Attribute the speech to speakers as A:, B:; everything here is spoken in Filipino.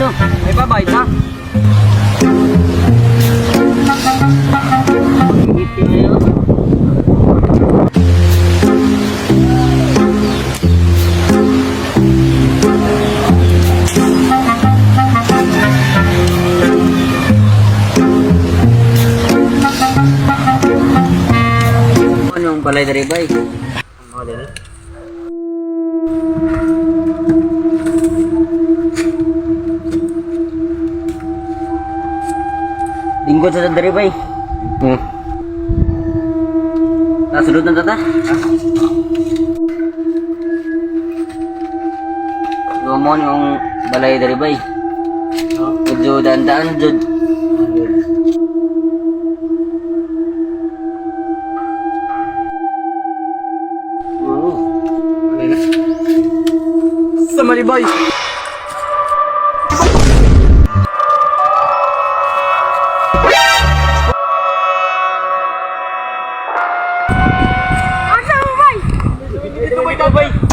A: dito. May babayad na. Ano yung balay dari bay? Ano dari? Lingkod sa dari bay. Sunod na tata. Lumon yung balay dari bay. Medyo daan-daan jud. Sama ni bay. Ito bay.